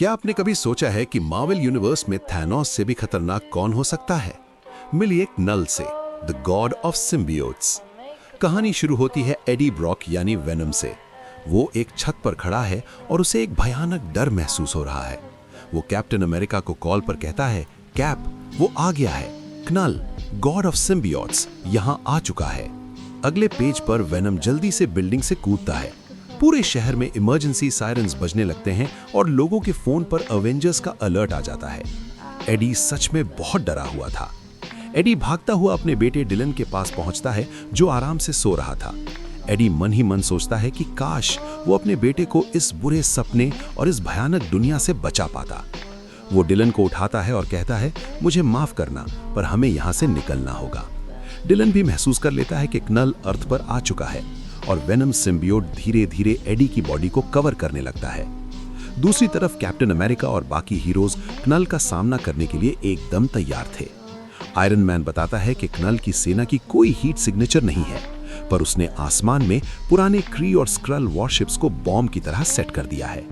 क्या आपने कभी सोचा है कि मार्वल यूनिवर्स में थैनोस से भी खतरनाक कौन हो सकता है? मिलिए एक नल से, द गॉड ऑफ सिम्बियोट्स। कहानी शुरू होती है एडी ब्रॉक यानी वेनम से। वो एक छत पर खड़ा है और उसे एक भयानक डर महसूस हो रहा है। वो कैप्टन अमेरिका को कॉल पर कहता है, कैप, वो आ गया है। क्नल, गॉड ऑफ सिम्बियोट्स, यहाँ आ चुका है। अगले पेज पर वेनम जल्दी से बिल्डिंग से कूदता है। पूरे शहर में इमरजेंसी सायरन्स बजने लगते हैं और लोगों के फोन पर अवेंजर्स का अलर्ट आ जाता है। एडी सच में बहुत डरा हुआ था। एडी भागता हुआ अपने बेटे डिलन के पास पहुंचता है, जो आराम से सो रहा था। एडी मन ही मन सोचता है कि काश वो अपने बेटे को इस बुरे सपने और इस भयानक दुनिया से बचा पाता। वो डिलन को उठाता है और कहता है, मुझे माफ करना, पर हमें यहाँ से निकलना होगा। डिलन भी महसूस कर लेता है कि क्नल अर्थ पर आ चुका है और वेनम सिम्बियोट धीरे धीरे एडी की बॉडी को कवर करने लगता है। दूसरी तरफ कैप्टन अमेरिका और बाकी हीरोज क्नल का सामना करने के लिए एकदम तैयार थे। आयरन मैन बताता है कि क्नल की सेना की कोई हीट सिग्नेचर नहीं है, पर उसने आसमान में पुराने क्री और स्क्रल वॉरशिप्स को बॉम्ब की तरह सेट कर दिया है।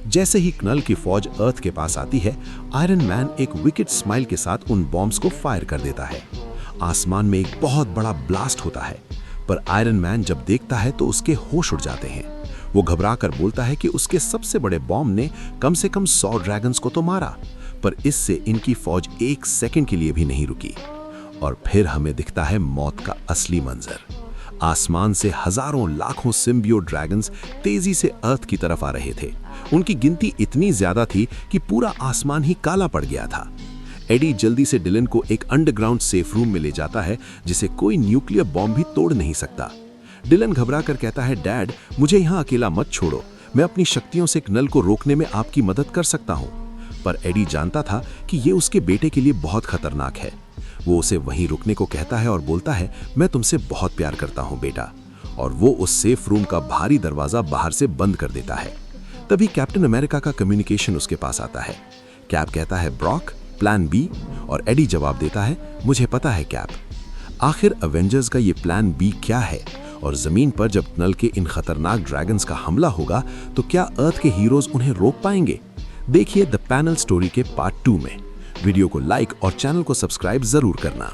जैसे ही क्नल की फौज अर्थ के पास आती है, आयरन मैन एक विकेट स्माइल के साथ उन बॉम्ब्स को फायर कर देता है। आसमान में एक बहुत बड़ा ब्लास्ट होता है, पर आयरन मैन जब देखता है तो उसके होश उड़ जाते हैं। वो घबरा कर बोलता है कि उसके सबसे बड़े बॉम्ब ने कम से कम 100 ड्रैगन्स को तो मारा, पर इससे इनकी फौज एक सेकंड के लिए भी नहीं रुकी। और फिर हमें दिखता है मौत का असली मंजर। आसमान से हजारों लाखों सिम्बियोट ड्रैगन्स तेजी से अर्थ की तरफ आ रहे थे। उनकी गिनती इतनी ज्यादा थी कि पूरा आसमान ही काला पड़ गया था। एडी जल्दी से डिलन को एक अंडरग्राउंड सेफ रूम में ले जाता है, जिसे कोई न्यूक्लियर बॉम्ब भी तोड़ नहीं सकता। डिलन घबरा कर कहता है, डैड, मुझे यहाँ अकेला मत छोड़ो, मैं अपनी शक्तियों से क्नल को रोकने में आपकी मदद कर सकता हूँ। पर एडी जानता था कि ये उसके बेटे के लिए बहुत खतरनाक है। वो उसे वहीं रुकने को कहता है और बोलता है, मैं तुमसे बहुत प्यार करता हूँ बेटा। और वो उस सेफ रूम का भारी दरवाजा बाहर से बंद कर देता है। तभी कैप्टन अमेरिका का कम्युनिकेशन उसके पास आता है। कैप कहता है, ब्रॉक, प्लान बी? और एडी जवाब देता है, मुझे पता है कैप। आखिर अवेंजर्स का ये प्लान बी क्या है? और जमीन पर जब क्नल के इन खतरनाक ड्रैगन्स का हमला होगा तो क्या अर्थ के हीरोज उन्हें रोक पाएंगे? देखिए द पैनल स्टोरी के पार्ट 2 में। वीडियो को लाइक और चैनल को सब्सक्राइब जरूर करना।